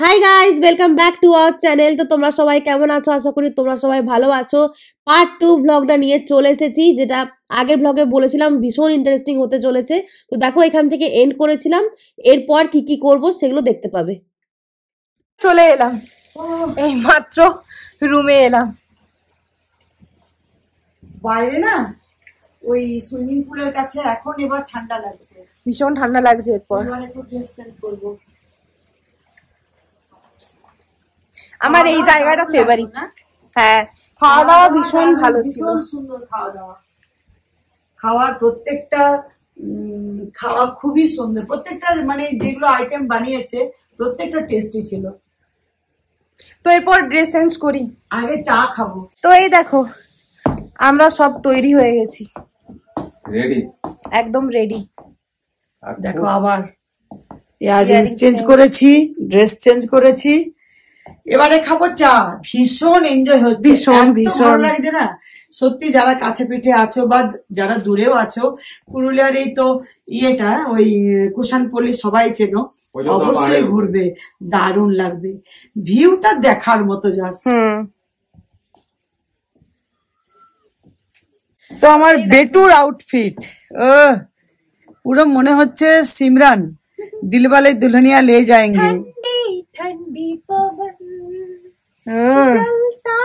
Hi guys, welcome back to our channel. তো তোমরা সবাই কেমন আছো? আশা করি তোমরা সবাই ভালো আছো। পার্ট 2 ব্লগটা নিয়ে চলে এসেছি, যেটা আগের ব্লগে বলেছিলাম ভীষণ ইন্টারেস্টিং হতে চলেছে। তো দেখো, এখান থেকে এন্ড করেছিলাম, এরপর কি কি করব সেগুলো দেখতে পাবে। চলে এলাম, এই মাত্র রুমে এলাম। বাইরে না ওই সুইমিং পুলের কাছে এখন এবার ঠান্ডা লাগছে, ভীষণ ঠান্ডা লাগছে। এরপর এবার একটু ড্রেস চেঞ্জ করবো। আমার এই জায়গাটা ফেভারিট। হ্যাঁ, খাওয়া দাওয়া ভীষণ ভালো ছিল, ভীষণ সুন্দর খাওয়া দাওয়া। খাওয়ার প্রত্যেকটা খাওয়া খুবই সুন্দর, প্রত্যেকটা মানে যেগুলো আইটেম বানিয়েছে প্রত্যেকটা টেস্টি ছিল। তো এরপর ড্রেস চেঞ্জ করি, আগে চা খাবো। তো এই দেখো আমরা সব তৈরি হয়ে গেছি, রেডি, একদম রেডি। দেখো আবার ইয়াররিংস চেঞ্জ করেছি, ড্রেস চেঞ্জ করেছি, এবারে খাবো চা। ভীষণ এনজয় হচ্ছে, ভীষণ ভালো লাগছে না সত্যি। যারা কাছে পিঠে আছো বা যারা দূরেও আছো, পুরুলিয়ার এই তো ইয়েটা ওই কুষাণপল্লী সবাই চেনো, অবশ্যই ঘুরবে, দারুণ লাগবে, ভিউটা দেখার মতো জাস্ট। তো আমার বেটুর আউটফিট পুরো মনে হচ্ছে সিমরান দিলওয়ালে দুলহনিয়া লে যাएंगे। ठंडी ठंडी पवन चलता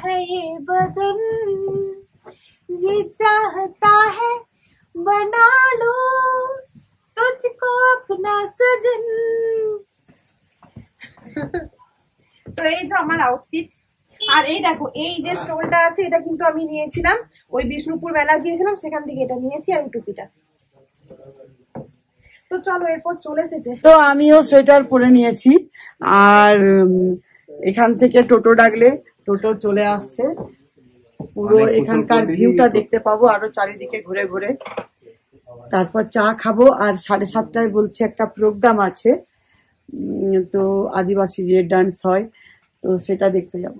है ये बदन, जी चाहता है बना लो तुझको अपना सजन। তো এই যে আমার আউটফিট। আর এই দেখো, এই যে স্টোলটা আছে এটা কিন্তু আমি নিয়েছিলাম ওই বিষ্ণুপুর মেলা গিয়েছিলাম, সেখান থেকে এটা নিয়েছি। আর টুপিটা তো চলো এরপর চলে এসেছে। তো আমিও সোয়েটার পরে নিয়েছি, আর এখান থেকে টোটো ডাকলে টোটো চলে আসছে। পুরো এখানকার ভিউটা দেখতে পাবো আরো চারিদিকে ঘুরে ঘুরে। তারপর চা খাবো, আর 7:30টায় বলছে একটা প্রোগ্রাম আছে, তো আদিবাসী যে ডান্স হয়, তো সেটা দেখতে যাব।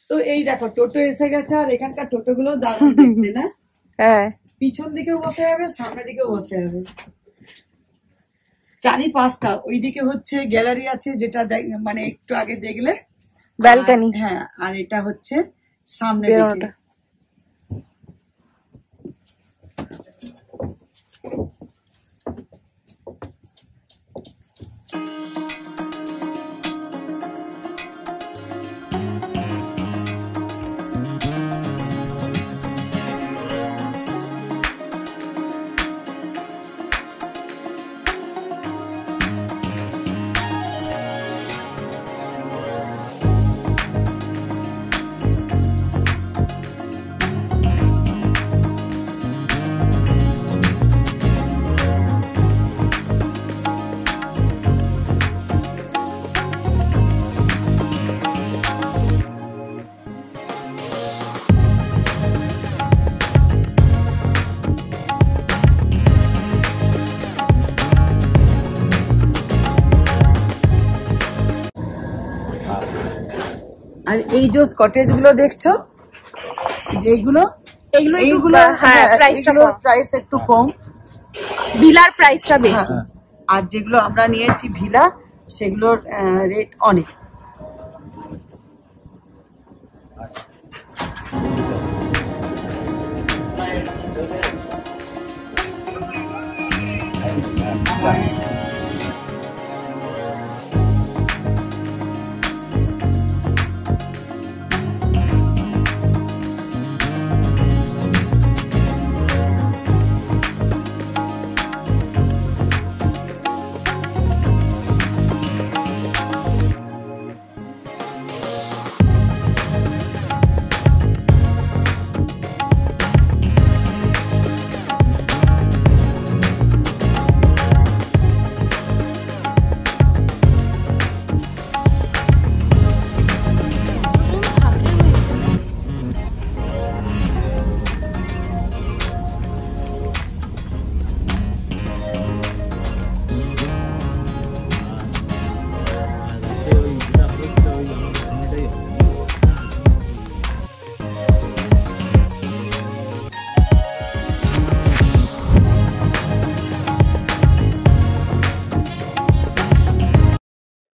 তো এই দেখো টোটো এসে গেছে, আর এখানকার টোটো গুলো দারুণ দেখতে না? হ্যাঁ, পিছন দিকেও বসে যাবে, সামনের দিকেও বসে যাবে, চারি পাঁচটা। ওইদিকে হচ্ছে গ্যালারি আছে, যেটা মানে একটু আগে দেখলে ব্যালকনি। হ্যাঁ, আর এটা হচ্ছে সামনে দিকে। আর এই যে কটেজ গুলো দেখছো, যেগুলো এইগুলো হ্যাঁ, প্রাইস একটু কম, ভিলার প্রাইসটা বেশি। আর যেগুলো আমরা নিয়েছি ভিলা, সেগুলোর রেট অনেক।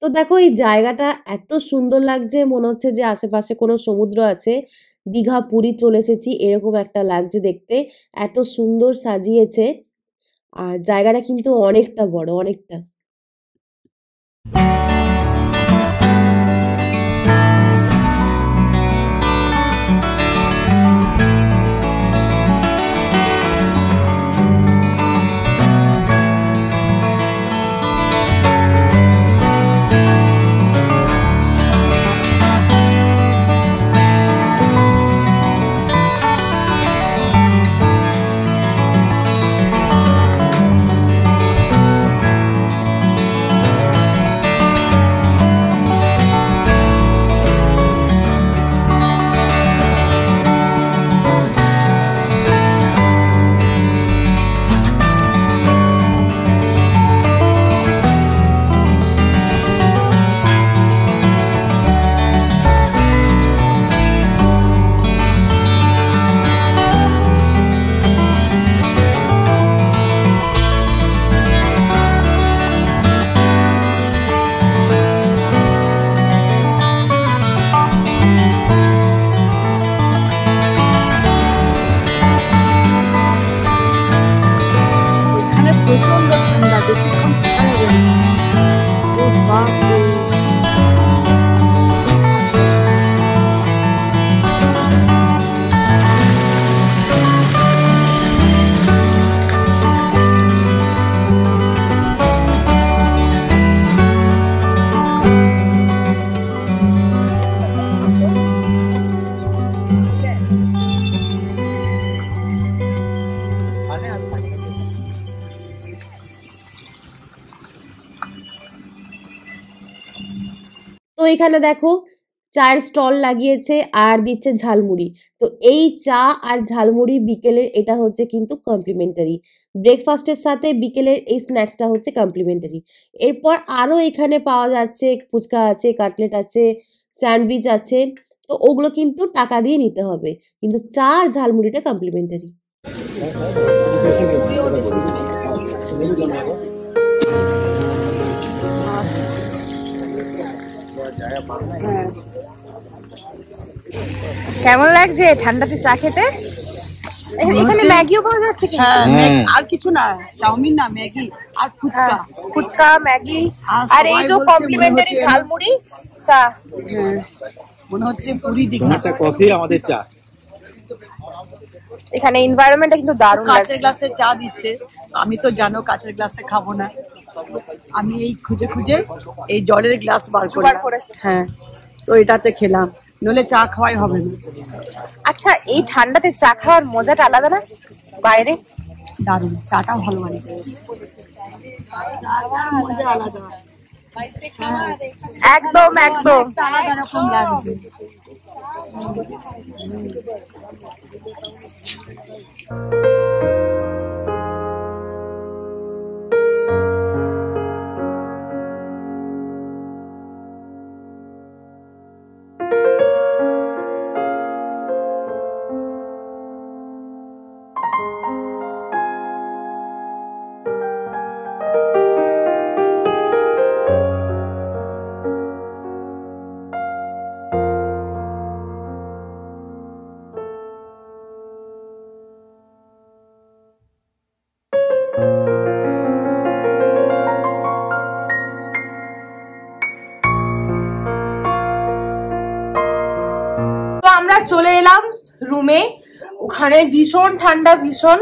তো দেখো এই জায়গাটা এত সুন্দর লাগছে, মনে হচ্ছে যে আশেপাশে কোনো সমুদ্র আছে। দীঘা পুরী চলে এসেছি এরকম একটা লাগছে দেখতে, এত সুন্দর সাজিয়েছে। আর জায়গাটা কিন্তু অনেকটা বড়, অনেকটা। প্রচন্ড ঠান্ডা, বেশিক্ষণ থাকা যাবে না। ও বাপরে। তো এখানে দেখো চায়ের স্টল লাগিয়েছে আর দিচ্ছে ঝালমুড়ি। তো এই চা আর ঝালমুড়ি বিকেলের এটা হচ্ছে কিন্তু কমপ্লিমেন্টারি, ব্রেকফাস্টের সাথে বিকেলের এই স্ন্যাক্সটা হচ্ছে কমপ্লিমেন্টারি। এরপর আরও এখানে পাওয়া যাচ্ছে ফুচকা আছে, কাটলেট আছে, স্যান্ডউইচ আছে। তো ওগুলো কিন্তু টাকা দিয়ে নিতে হবে, কিন্তু চা আর ঝালমুড়িটা কমপ্লিমেন্টারি। কেমন লাগছে ঠান্ডাতে চা খেতে? এখানে ম্যাগিও পাওয়া যাচ্ছে কি? আর কিছু না, চাউমিন না, ম্যাগি আর ফুচকা। ফুচকা, ম্যাগি আর আর এই সবাই যে বলছে কমপ্লিমেন্টারি মনে হচ্ছে- ঝালমুড়ি চা। মনে হচ্ছে পুরী দীঘা। একটা কফি আমাদের চা। এখানে এনভায়রনমেন্টটা কিন্তু দারুণ কাঁচের লাগছে। গ্লাসে চা দিচ্ছে, আমি তো জানো কাঁচের গ্লাসে খাবো না। আমি এই খুঁজে খুঁজে এই জলের গ্লাস বার জোগাড় করলাম। করেছে। হ্যাঁ, তো এটাতে খেলাম, নইলে চা খাওয়াই হবে না। আচ্ছা, এই ঠান্ডাতে চা খাওয়ার মজাটা আলাদা না বাইরে? দারুণ, চাটা ভালো বানিয়েছে। মজা আলাদা, একদম একদম। আলাদা রকম লাগছে। তো আমরা চলে এলাম রুমে, ওখানে ভীষণ ঠান্ডা, ভীষণ।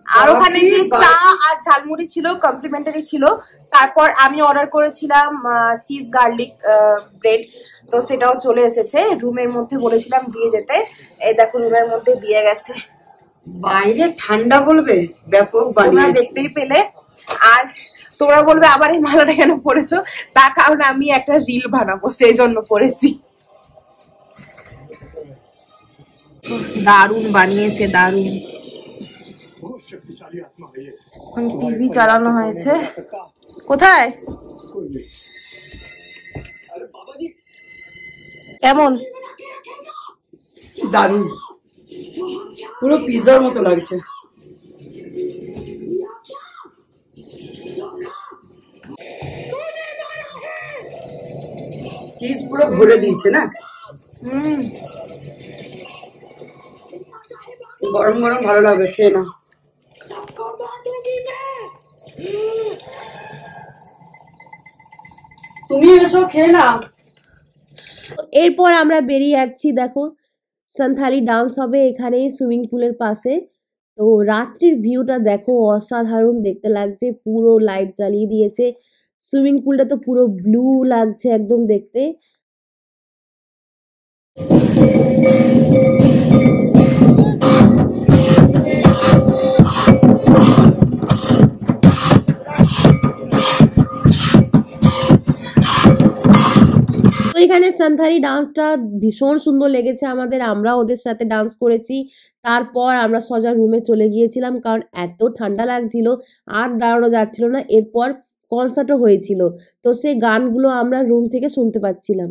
আর ওখানে যে চা আর ঝালমুড়ি ছিল কমপ্লিমেন্টারি ছিল। তারপর আমি অর্ডার করেছিলাম চিজ গার্লিক ব্রেড, তো সেটাও চলে এসেছে। রুমের মধ্যে বলেছিলাম দিয়ে যেতে, এই দেখো রুমের মধ্যে দিয়ে গেছে। বাইরে ঠান্ডা বলবে, ব্যাপক তোমরা বানিয়েছে। দেখতেই পেলে। আর তোমরা বলবে আবার এই মালাটা কেন পরেছো, তার কারণ আমি একটা রিল বানাবো সেই জন্য পরেছি। দারুণ বানিয়েছে, দারুণ। টিভি চালানো হয়েছে। কোথায়? কেমন? দারুণ, পুরো পিৎজার মতো লাগছে। চিজ পুরো ভরে দিয়েছে না। গরম গরম ভালো লাগবে, খেয়ে না। তুমি এসো, খেয়ে না। এরপর আমরা বেরিয়ে যাচ্ছি। দেখো সান্থালি ডান্স হবে এখানে সুইমিং পুলের পাশে। তো রাত্রির ভিউটা দেখো, অসাধারণ দেখতে লাগছে, পুরো লাইট জ্বালিয়ে দিয়েছে। সুইমিং পুলটা তো পুরো ব্লু লাগছে একদম দেখতে। তো এখানে সান্থালি ডান্সটা ভীষণ সুন্দর লেগেছে আমাদের, আমরা ওদের সাথে ডান্স করেছি। তারপর আমরা সোজা রুমে চলে গিয়েছিলাম, কারণ এত ঠান্ডা লাগছিল আর দাঁড়ানো যাচ্ছিল না। এরপর কনসার্টও হয়েছিল, তো সেই গানগুলো আমরা রুম থেকে শুনতে পাচ্ছিলাম।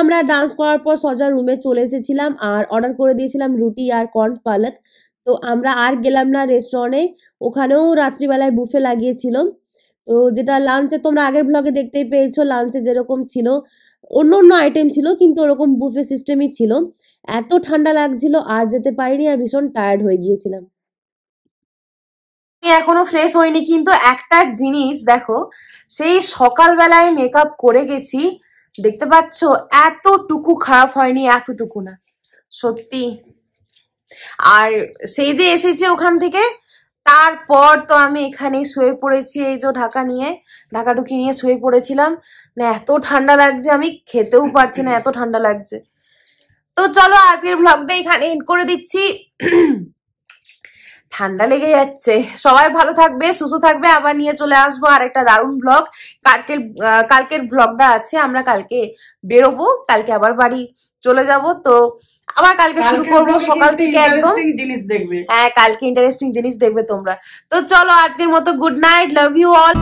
আমরা ডান্স করার পর সোজা রুমে চলে এসেছিলাম আর অর্ডার করে দিয়েছিলাম রুটি আর কর্ন পালক। তো আমরা আর গেলাম না রেস্টুরেন্টে, ওখানেও রাত্রিবেলায় বুফে লাগিয়েছিল। তো যেটা লাঞ্চে তোমরা আগের ব্লগে দেখতেই পেয়েছো, লাঞ্চে যেরকম ছিল অন্য অন্য আইটেম ছিল, কিন্তু ওরকম বুফে সিস্টেমই ছিল। এত ঠান্ডা লাগছিল আর যেতে পারিনি, আর ভীষণ টায়ার্ড হয়ে গিয়েছিলাম। আমি এখনো ফ্রেশ হইনি, কিন্তু একটা জিনিস দেখো, সেই সকালবেলায় মেকআপ করে গেছি, দেখতে পাচ্ছ এতটুকু খারাপ হয়নি, এতটুকু না সত্যি। আর সেই যে এসেছে ওখান থেকে, তারপর তো আমি এখানে শুয়ে পড়েছি, এই যে ঢাকা ঢুকি নিয়ে শুয়ে পড়েছিলাম। না এত ঠান্ডা লাগছে, আমি খেতেও পারছি না, এত ঠান্ডা লাগছে। তো চলো আজকের ব্লগটা এখানে এন্ড করে দিচ্ছি। ঠান্ডা লেগে যাচ্ছে। সবাই ভালো থাকবে, সুস্থ থাকবে। আবার নিয়ে চলে আসবো আর একটা দারুণ ব্লগ। কালকের ব্লগটা আছে, আমরা কালকে বেরোবো, কালকে আবার বাড়ি চলে যাব। তো আবার কালকে শুরু করবো সকাল থেকে একদম। হ্যাঁ, কালকে ইন্টারেস্টিং জিনিস দেখবে তোমরা। তো চলো আজকের মতো good night, love you all.